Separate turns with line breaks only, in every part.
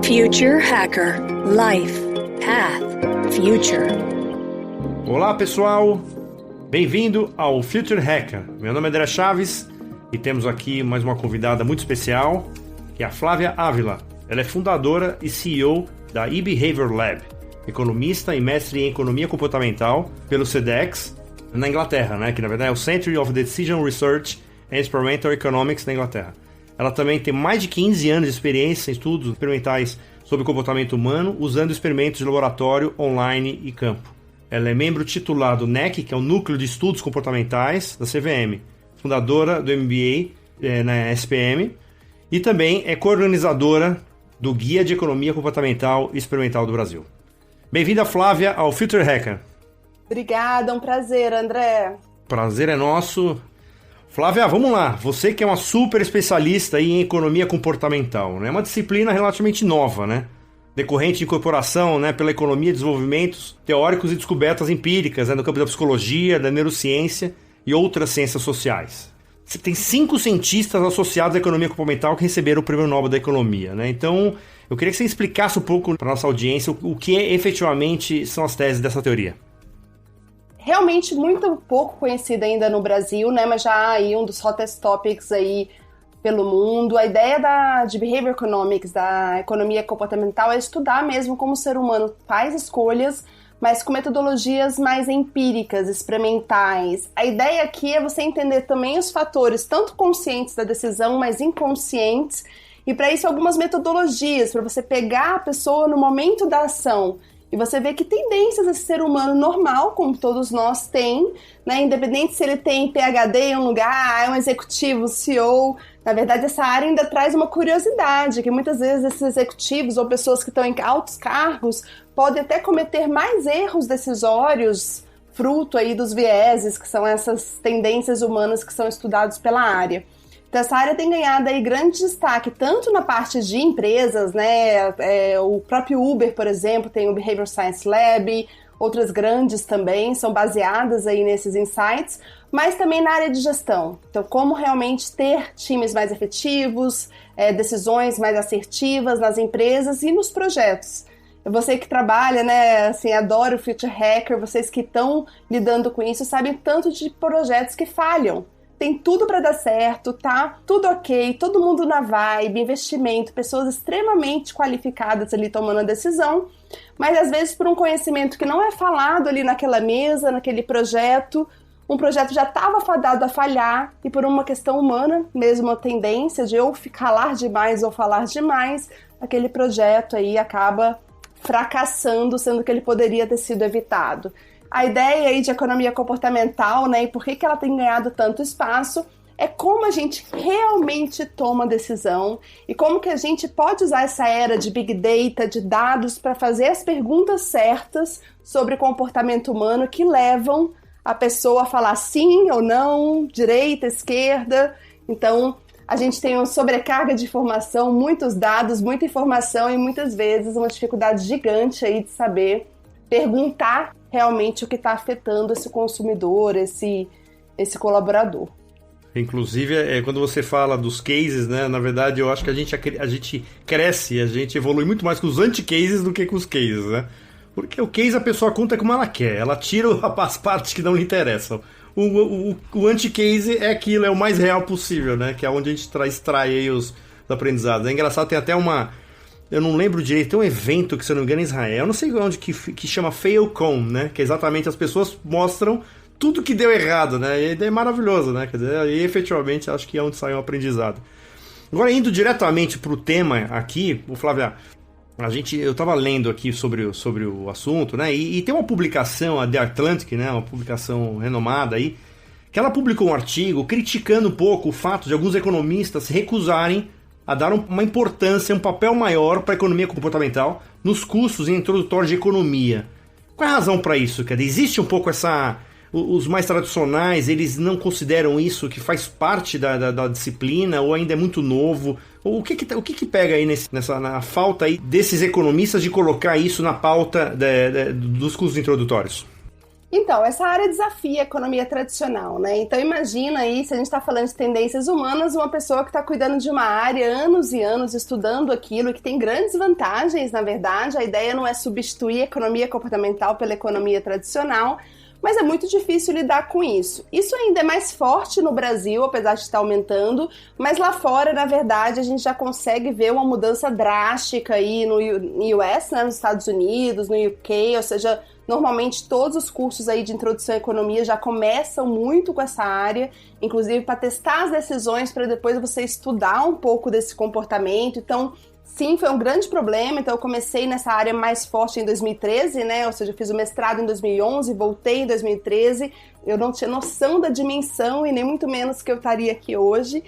Future Hacker Life Path Future.
Olá pessoal, bem-vindo ao Future Hacker. Meu nome é André Chaves e temos aqui mais uma convidada muito especial, que é a Flávia Ávila. Ela é fundadora e CEO da eBehavior Lab, economista e mestre em economia comportamental pelo CEDEX na Inglaterra, né? Que na verdade é o Centre of Decision Research and Experimental Economics na Inglaterra. Ela também tem mais de 15 anos de experiência em estudos experimentais sobre comportamento humano, usando experimentos de laboratório, online e campo. Ela é membro titular do NEC, que é o Núcleo de Estudos Comportamentais da CVM, fundadora do MBA na SPM, e também é co-organizadora do Guia de Economia Comportamental e Experimental do Brasil. Bem-vinda, Flávia, ao Future Hacker.
Obrigada, um prazer, André.
Prazer é nosso. Flávia, vamos lá. Você que é uma super especialista aí em economia comportamental, né? É uma disciplina relativamente nova, né? Decorrente de incorporação, né, pela economia de desenvolvimentos teóricos e descobertas empíricas, né, no campo da psicologia, da neurociência e outras ciências sociais. Você tem 5 cientistas associados à economia comportamental que receberam o Prêmio Nobel da Economia, né? Então, eu queria que você explicasse um pouco para a nossa audiência o que efetivamente são as teses dessa teoria.
Realmente muito pouco conhecida ainda no Brasil, né? Mas já aí um dos hottest topics aí pelo mundo. A ideia de Behavior Economics, da economia comportamental, é estudar mesmo como o ser humano faz escolhas, mas com metodologias mais empíricas, experimentais. A ideia aqui é você entender também os fatores, tanto conscientes da decisão, mas inconscientes, e para isso algumas metodologias, para você pegar a pessoa no momento da ação, e você vê que tendências esse ser humano normal, como todos nós tem, né? Independente se ele tem PhD em um lugar, é um executivo, CEO. Na verdade, essa área ainda traz uma curiosidade, que muitas vezes esses executivos ou pessoas que estão em altos cargos podem até cometer mais erros decisórios, fruto aí dos vieses, que são essas tendências humanas que são estudados pela área. Então, essa área tem ganhado aí grande destaque, tanto na parte de empresas, né? O próprio Uber, por exemplo, tem o Behavior Science Lab, outras grandes também são baseadas aí nesses insights, mas também na área de gestão. Então, como realmente ter times mais efetivos, decisões mais assertivas nas empresas e nos projetos. Você que trabalha, né, assim, adoro o Future Hacker, vocês que estão lidando com isso sabem tanto de projetos que falham. Tem tudo para dar certo, tá? Tudo ok, todo mundo na vibe, investimento, pessoas extremamente qualificadas ali tomando a decisão, mas às vezes por um conhecimento que não é falado ali naquela mesa, naquele projeto, um projeto já estava fadado a falhar e por uma questão humana, mesmo a tendência de ou falar demais ou falar demais, aquele projeto aí acaba fracassando, sendo que ele poderia ter sido evitado. A ideia aí de economia comportamental, né, e por que ela tem ganhado tanto espaço, é como a gente realmente toma decisão e como que a gente pode usar essa era de Big Data, de dados, para fazer as perguntas certas sobre comportamento humano que levam a pessoa a falar sim ou não, direita, esquerda. Então, a gente tem uma sobrecarga de informação, muitos dados, muita informação e muitas vezes uma dificuldade gigante aí de saber perguntar realmente o que está afetando esse consumidor, esse colaborador.
Inclusive, quando você fala dos cases, né, na verdade eu acho que a gente cresce, a gente evolui muito mais com os anti-cases do que com os cases, né? Porque o case a pessoa conta como ela quer, ela tira as partes que não lhe interessam. O anti-case é aquilo, é o mais real possível, né? Que é onde a gente extrai aí os aprendizados. É engraçado, tem até eu não lembro direito, tem um evento que, se eu não me engano, em Israel, eu não sei onde, que chama FailCon, né? Que é exatamente as pessoas mostram tudo que deu errado, né? E é maravilhoso, né? Quer dizer, e efetivamente acho que é onde sai um aprendizado. Agora, indo diretamente para o tema aqui, o Flávia, eu estava lendo aqui sobre o assunto, né? E tem uma publicação, a The Atlantic, né? Uma publicação renomada aí, que ela publicou um artigo criticando um pouco o fato de alguns economistas se recusarem a dar uma importância, um papel maior para a economia comportamental nos cursos introdutórios de economia. Qual é a razão para isso? Quer dizer, existe um pouco os mais tradicionais, eles não consideram isso que faz parte da disciplina ou ainda é muito novo? O que pega aí na falta aí desses economistas de colocar isso na pauta dos cursos introdutórios?
Então, essa área desafia a economia tradicional, né? Então, imagina aí, se a gente está falando de tendências humanas, uma pessoa que está cuidando de uma área anos e anos, estudando aquilo, que tem grandes vantagens, na verdade. A ideia não é substituir a economia comportamental pela economia tradicional, mas é muito difícil lidar com isso. Isso ainda é mais forte no Brasil, apesar de estar aumentando, mas lá fora, na verdade, a gente já consegue ver uma mudança drástica aí no US, né, nos Estados Unidos, no UK, ou seja, normalmente todos os cursos aí de introdução à economia já começam muito com essa área, inclusive para testar as decisões, para depois você estudar um pouco desse comportamento. Então, sim, foi um grande problema, então eu comecei nessa área mais forte em 2013, né, ou seja, eu fiz o mestrado em 2011, voltei em 2013, eu não tinha noção da dimensão e nem muito menos que eu estaria aqui hoje,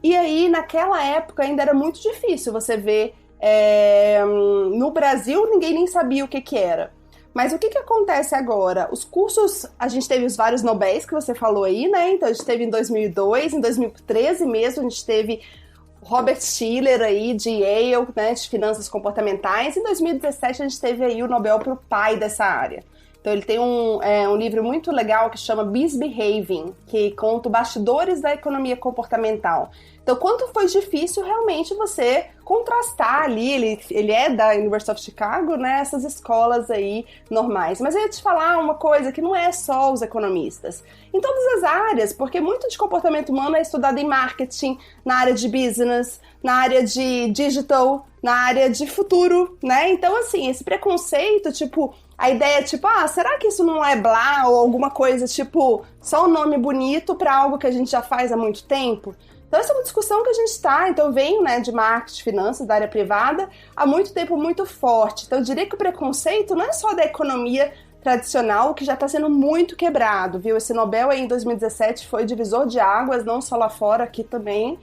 e aí naquela época ainda era muito difícil você ver, no Brasil ninguém nem sabia o que era. Mas o que acontece agora? Os cursos, a gente teve os vários Nobéis que você falou aí, né, então a gente teve em 2002, em 2013 mesmo, a gente teve Robert Shiller aí, de Yale, né, de finanças comportamentais. Em 2017 a gente teve aí o Nobel para o pai dessa área. Então ele tem um livro muito legal que chama Misbehaving, que conta bastidores da economia comportamental. Então, quanto foi difícil realmente você contrastar ali, ele é da University of Chicago, né, essas escolas aí normais. Mas eu ia te falar uma coisa que não é só os economistas. Em todas as áreas, porque muito de comportamento humano é estudado em marketing, na área de business, na área de digital, na área de futuro, né? Então, assim, esse preconceito, tipo, a ideia é tipo, será que isso não é blá ou alguma coisa, tipo, só um nome bonito para algo que a gente já faz há muito tempo? Então, essa é uma discussão que a gente está, então eu venho, né, de marketing, finanças, da área privada, há muito tempo muito forte. Então, eu diria que o preconceito não é só da economia tradicional, que já está sendo muito quebrado, viu? Esse Nobel aí em 2017 foi divisor de águas, não só lá fora, aqui também.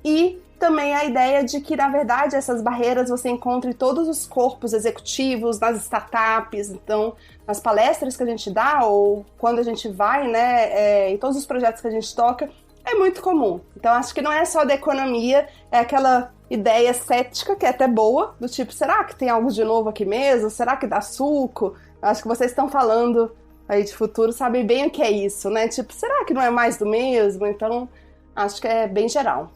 E também a ideia de que, na verdade, essas barreiras você encontra em todos os corpos executivos, nas startups, então, nas palestras que a gente dá, ou quando a gente vai, né, em todos os projetos que a gente toca, é muito comum. Então, acho que não é só da economia, é aquela ideia cética, que é até boa, do tipo, será que tem algo de novo aqui mesmo? Será que dá suco? Acho que vocês estão falando aí de futuro, sabem bem o que é isso, né? Tipo, será que não é mais do mesmo? Então, acho que é bem geral.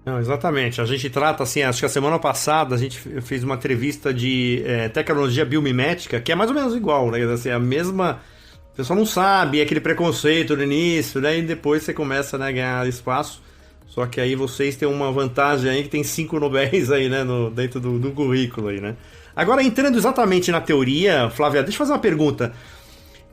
Não, exatamente. A gente trata, assim, acho que a semana passada a gente fez uma entrevista de tecnologia biomimética, que é mais ou menos igual, né? Assim, a mesma... O pessoal não sabe, é aquele preconceito no início, né? E depois você começa, né, a ganhar espaço. Só que aí vocês têm uma vantagem aí que tem 5 Nobéis aí, né, dentro do currículo aí, né? Agora, entrando exatamente na teoria, Flávia, deixa eu fazer uma pergunta.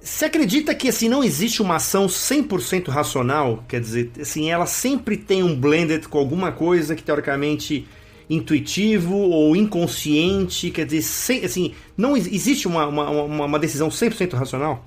Você acredita que, assim, não existe uma ação 100% racional? Quer dizer, assim, ela sempre tem um blended com alguma coisa que, teoricamente, intuitivo ou inconsciente? Quer dizer, assim, não existe uma decisão 100% racional?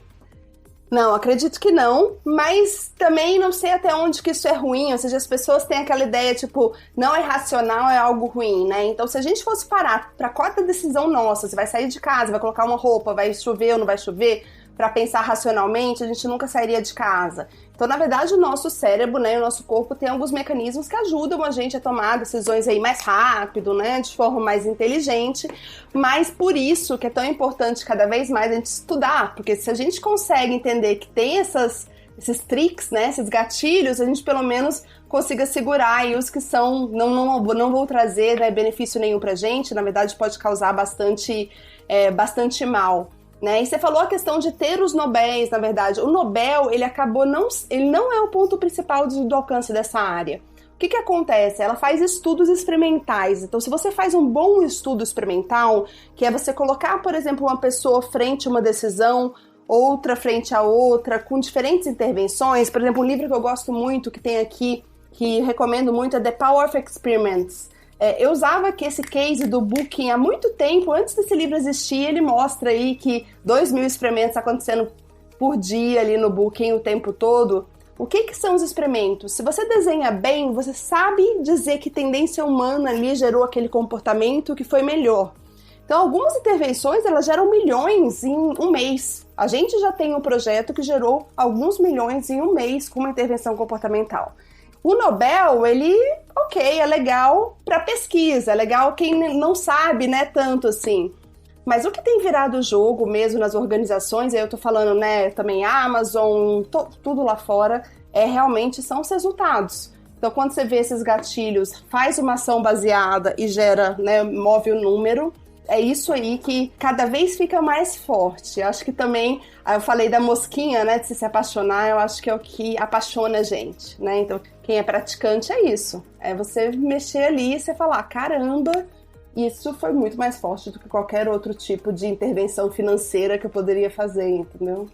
Não, acredito que não, mas também não sei até onde que isso é ruim, ou seja, as pessoas têm aquela ideia, tipo, não é racional, é algo ruim, né? Então, se a gente fosse parar para cada decisão nossa, você vai sair de casa, vai colocar uma roupa, vai chover ou não vai chover, para pensar racionalmente, a gente nunca sairia de casa. Então, na verdade, o nosso cérebro, né, o nosso corpo tem alguns mecanismos que ajudam a gente a tomar decisões aí mais rápido, né, de forma mais inteligente, mas por isso que é tão importante cada vez mais a gente estudar, porque se a gente consegue entender que tem esses tricks, né, esses gatilhos, a gente pelo menos consiga segurar aí os que são, não vão trazer, né, benefício nenhum pra gente, na verdade pode causar bastante mal. Né? E você falou a questão de ter os Nobéis, na verdade. O Nobel, ele não é o ponto principal do alcance dessa área. O que acontece? Ela faz estudos experimentais. Então, se você faz um bom estudo experimental, que é você colocar, por exemplo, uma pessoa frente a uma decisão, outra frente a outra, com diferentes intervenções. Por exemplo, um livro que eu gosto muito, que tem aqui, que recomendo muito, é The Power of Experiments. Eu usava esse case do Booking há muito tempo, antes desse livro existir, ele mostra aí que 2.000 experimentos acontecendo por dia ali no Booking o tempo todo. O que são os experimentos? Se você desenha bem, você sabe dizer que tendência humana ali gerou aquele comportamento que foi melhor. Então, algumas intervenções, elas geram milhões em um mês. A gente já tem um projeto que gerou alguns milhões em um mês com uma intervenção comportamental. O Nobel, ele, é legal para pesquisa, é legal quem não sabe, né, tanto assim. Mas o que tem virado o jogo mesmo nas organizações, aí eu tô falando, né, também Amazon, tudo lá fora, realmente são os resultados. Então, quando você vê esses gatilhos, faz uma ação baseada e gera, né, move o número, é isso aí que cada vez fica mais forte. Acho que também, eu falei da mosquinha, né, de se apaixonar, eu acho que é o que apaixona a gente, né? Então, quem é praticante é isso. É você mexer ali e você falar, caramba, isso foi muito mais forte do que qualquer outro tipo de intervenção financeira que eu poderia fazer, entendeu?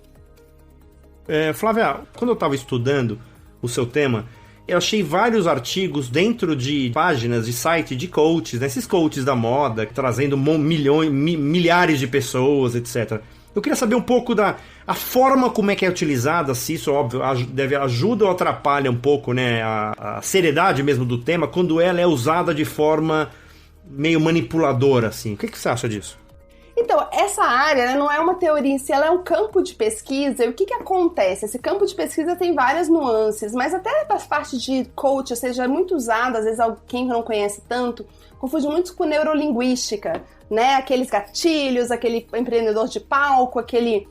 Flávia, quando eu estava estudando o seu tema, eu achei vários artigos dentro de páginas de site de coaches, né? Esses coaches da moda, trazendo milhares de pessoas, etc. Eu queria saber um pouco a forma como é que é utilizada, se isso, óbvio, ajuda ou atrapalha um pouco, né, a seriedade mesmo do tema, quando ela é usada de forma meio manipuladora, assim. O que você acha disso?
Então, essa área, né, não é uma teoria em si, ela é um campo de pesquisa. E o que acontece? Esse campo de pesquisa tem várias nuances, mas até a parte de coach, ou seja, é muito usado, às vezes quem não conhece tanto, confunde muito com neurolinguística, né? Aqueles gatilhos, aquele empreendedor de palco, aquele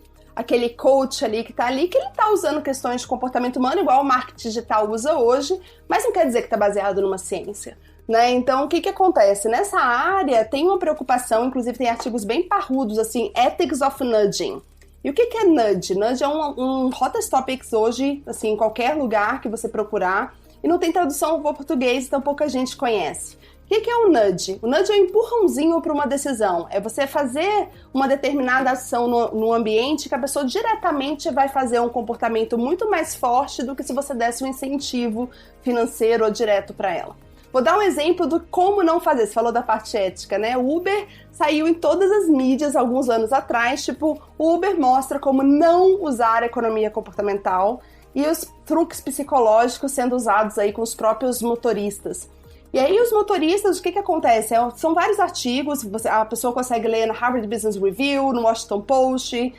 coach ali, que ele tá usando questões de comportamento humano, igual o marketing digital usa hoje, mas não quer dizer que tá baseado numa ciência. Né? Então, o que acontece? Nessa área tem uma preocupação, inclusive tem artigos bem parrudos, assim, Ethics of Nudging. E o que é nudge? Nudge é um hottest topics hoje, assim, em qualquer lugar que você procurar, e não tem tradução para português, então pouca gente conhece. O que é o nudge? O nudge é um empurrãozinho para uma decisão. É você fazer uma determinada ação no ambiente que a pessoa diretamente vai fazer um comportamento muito mais forte do que se você desse um incentivo financeiro ou direto para ela. Vou dar um exemplo do como não fazer. Você falou da parte ética, né? O Uber saiu em todas as mídias alguns anos atrás, tipo, o Uber mostra como não usar a economia comportamental e os truques psicológicos sendo usados aí com os próprios motoristas. E aí os motoristas, o que acontece? São vários artigos, a pessoa consegue ler na Harvard Business Review, no Washington Post.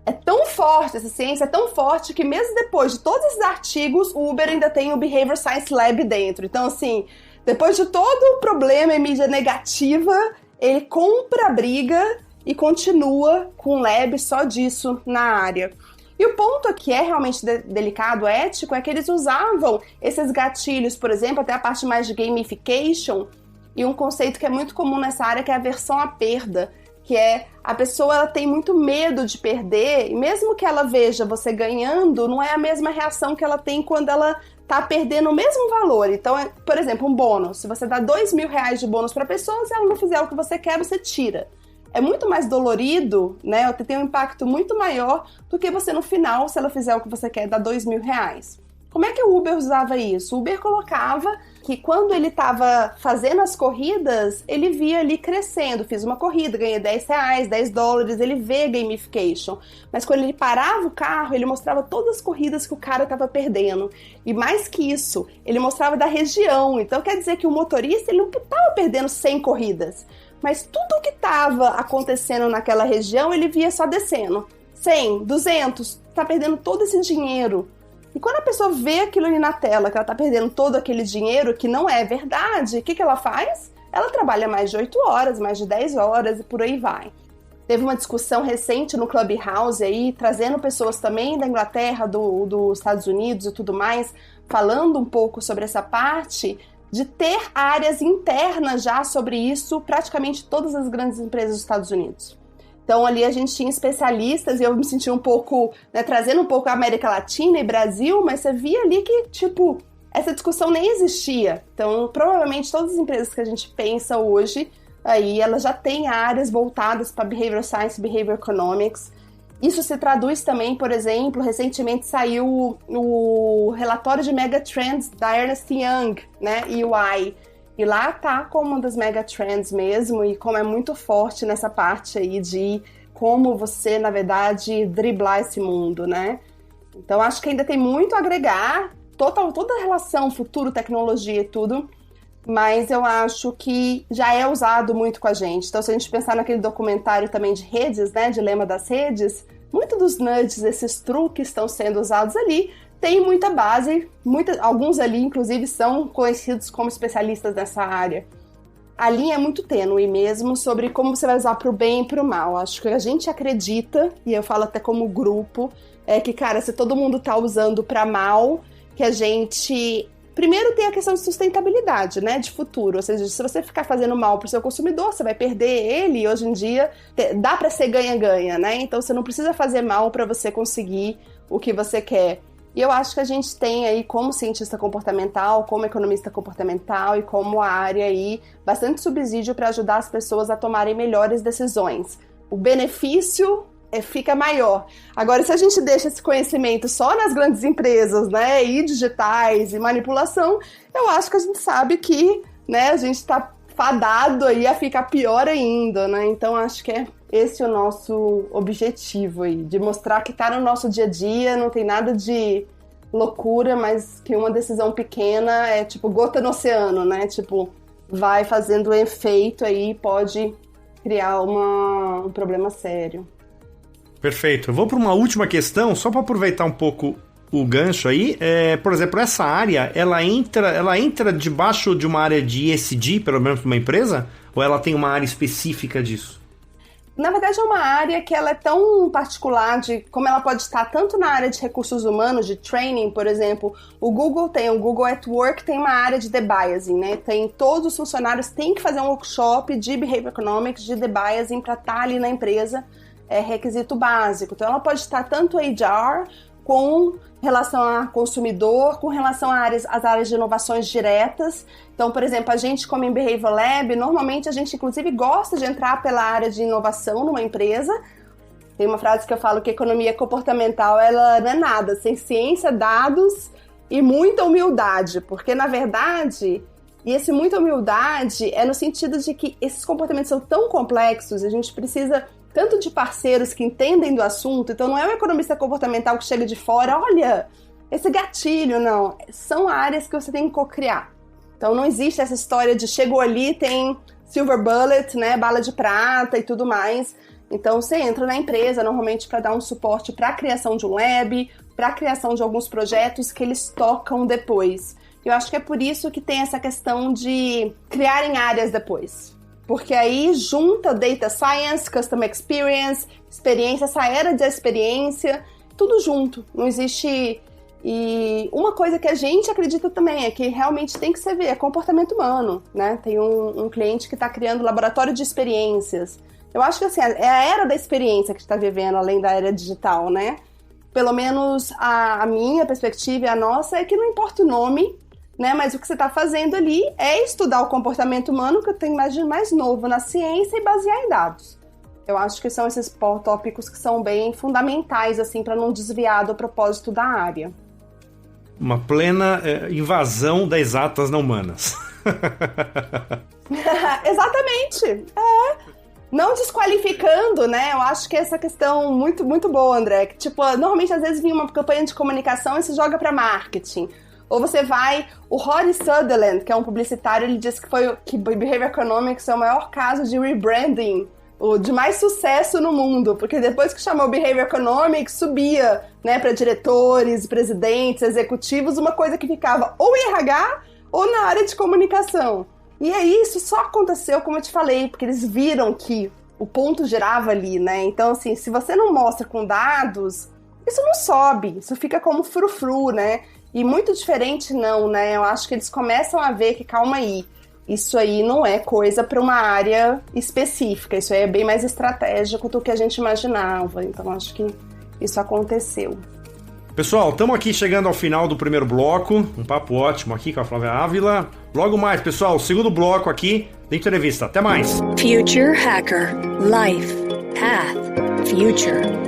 É tão forte, essa ciência é tão forte que mesmo depois de todos esses artigos, o Uber ainda tem o Behavior Science Lab dentro. Então, assim, depois de todo o problema em mídia negativa, ele compra a briga e continua com um lab só disso na área. E o ponto que é realmente delicado, ético, é que eles usavam esses gatilhos, por exemplo, até a parte mais de gamification, e um conceito que é muito comum nessa área, que é a aversão à perda, que é a pessoa ela tem muito medo de perder, e mesmo que ela veja você ganhando, não é a mesma reação que ela tem quando ela tá perdendo o mesmo valor. Então, por exemplo, um bônus. Se você dá R$2.000 de bônus para a pessoa, se ela não fizer o que você quer, você tira. É muito mais dolorido, né? Tem um impacto muito maior do que você no final, se ela fizer o que você quer, dar R$2.000. Como é que o Uber usava isso? O Uber colocava que quando ele estava fazendo as corridas, ele via ali crescendo. Fiz uma corrida, ganhei R$10, $10, ele vê gamification. Mas quando ele parava o carro, ele mostrava todas as corridas que o cara estava perdendo. E mais que isso, ele mostrava da região. Então quer dizer que o motorista ele não estava perdendo 100 corridas. Mas tudo o que estava acontecendo naquela região, ele via só descendo. 100, 200, está perdendo todo esse dinheiro. E quando a pessoa vê aquilo ali na tela, que ela tá perdendo todo aquele dinheiro, que não é verdade, o que ela faz? Ela trabalha mais de 8 horas, mais de 10 horas e por aí vai. Teve uma discussão recente no Clubhouse aí, trazendo pessoas também da Inglaterra, dos Estados Unidos e tudo mais, falando um pouco sobre essa parte de ter áreas internas já sobre isso, praticamente todas as grandes empresas dos Estados Unidos. Então, ali a gente tinha especialistas e eu me senti um pouco, né, trazendo um pouco a América Latina e Brasil, mas você via ali que, tipo, essa discussão nem existia. Então, provavelmente todas as empresas que a gente pensa hoje, aí elas já têm áreas voltadas para Behavioral Science, Behavior Economics. Isso se traduz também, por exemplo, recentemente saiu o relatório de Megatrends da Ernst Young, né, EY. E lá tá como uma das megatrends mesmo, e como é muito forte nessa parte aí de como você, na verdade, driblar esse mundo, né? Então, acho que ainda tem muito a agregar, toda a relação, futuro, tecnologia e tudo, mas eu acho que já é usado muito com a gente. Então, se a gente pensar naquele documentário também de redes, né, Dilema das Redes, muito dos nudges, esses truques estão sendo usados ali, tem muita base, alguns ali, inclusive, são conhecidos como especialistas nessa área. a linha é muito tênue mesmo sobre como você vai usar pro bem e pro mal. Acho que a gente acredita, e eu falo até como grupo, que, cara, se todo mundo tá usando pra mal, que a gente... Primeiro tem a questão de sustentabilidade, né, de futuro. Ou seja, se você ficar fazendo mal pro seu consumidor, você vai perder ele, e hoje em dia dá pra ser ganha-ganha, né? Então você não precisa fazer mal pra você conseguir o que você quer. E eu acho que a gente tem aí, como cientista comportamental, como economista comportamental e como área aí, bastante subsídio para ajudar as pessoas a tomarem melhores decisões. O benefício fica maior. Agora, se a gente deixa esse conhecimento só nas grandes empresas, né, e digitais e manipulação, eu acho que a gente sabe que, né, a gente está fadado aí a ficar pior ainda, né? Então, acho que é esse o nosso objetivo aí, de mostrar que tá no nosso dia a dia, não tem nada de loucura, mas que uma decisão pequena é tipo gota no oceano, né? Tipo, vai fazendo efeito aí e pode criar um problema sério.
Perfeito. Eu vou para uma última questão, só para aproveitar um pouco o gancho aí. Por exemplo, essa área, ela entra debaixo de uma área de ESG, pelo menos para uma empresa? Ou ela tem uma área específica disso?
Na verdade, é uma área que ela é tão particular, de como ela pode estar tanto na área de recursos humanos, de training, por exemplo. O Google at Work tem uma área de debiasing, né? Todos os funcionários têm que fazer um workshop de Behavior Economics, de debiasing, para estar ali na empresa, é requisito básico. Então, ela pode estar tanto HR, com relação a consumidor, com relação às áreas de inovações diretas. Então, por exemplo, a gente, como em Behavior Lab, normalmente a gente, inclusive, gosta de entrar pela área de inovação numa empresa. Tem uma frase que eu falo que a economia comportamental, ela não é nada, sem ciência, dados e muita humildade. Porque, na verdade, e esse muita humildade é no sentido de que esses comportamentos são tão complexos, a gente precisa tanto de parceiros que entendem do assunto. Então não é um economista comportamental que chega de fora, olha, esse gatilho, não. São áreas que você tem que co-criar. Então não existe essa história de chegou ali, tem silver bullet, né, bala de prata e tudo mais. Então você entra na empresa normalmente para dar um suporte para a criação de um lab, para a criação de alguns projetos que eles tocam depois. Eu acho que é por isso que tem essa questão de criar em áreas depois. Porque aí junta Data Science, Customer Experience, experiência, essa era de experiência, tudo junto. Não existe... E uma coisa que a gente acredita também é que realmente tem que ser ver, é comportamento humano, né? Tem um cliente que está criando laboratório de experiências. Eu acho que assim, é a era da experiência que a gente está vivendo, além da era digital, né? Pelo menos a minha perspectiva e a nossa é que não importa o nome, né? Mas o que você está fazendo ali é estudar o comportamento humano, que eu tenho mais novo na ciência, e basear em dados. Eu acho que são esses tópicos que são bem fundamentais, assim, para não desviar do propósito da área.
Uma plena invasão das exatas não humanas.
Exatamente. Não desqualificando, né? Eu acho que essa questão muito, muito boa, André. Que, tipo, normalmente, às vezes, vem uma campanha de comunicação e se joga para marketing. Ou você vai... O Rory Sutherland, que é um publicitário, ele disse que Behavior Economics é o maior caso de rebranding, o de mais sucesso no mundo, porque depois que chamou Behavior Economics, subia, né, para diretores, presidentes, executivos, uma coisa que ficava ou em RH ou na área de comunicação. E aí isso só aconteceu, como eu te falei, porque eles viram que o ponto girava ali, né? Então, assim, se você não mostra com dados, isso não sobe, isso fica como frufru, né? E muito diferente não, né? Eu acho que eles começam a ver que, calma aí, isso aí não é coisa para uma área específica, isso aí é bem mais estratégico do que a gente imaginava. Então, acho que isso aconteceu.
Pessoal, estamos aqui chegando ao final do primeiro bloco, um papo ótimo aqui com a Flávia Ávila. Logo mais, pessoal, o segundo bloco aqui da entrevista. Até mais!
Future Hacker. Life. Path. Future.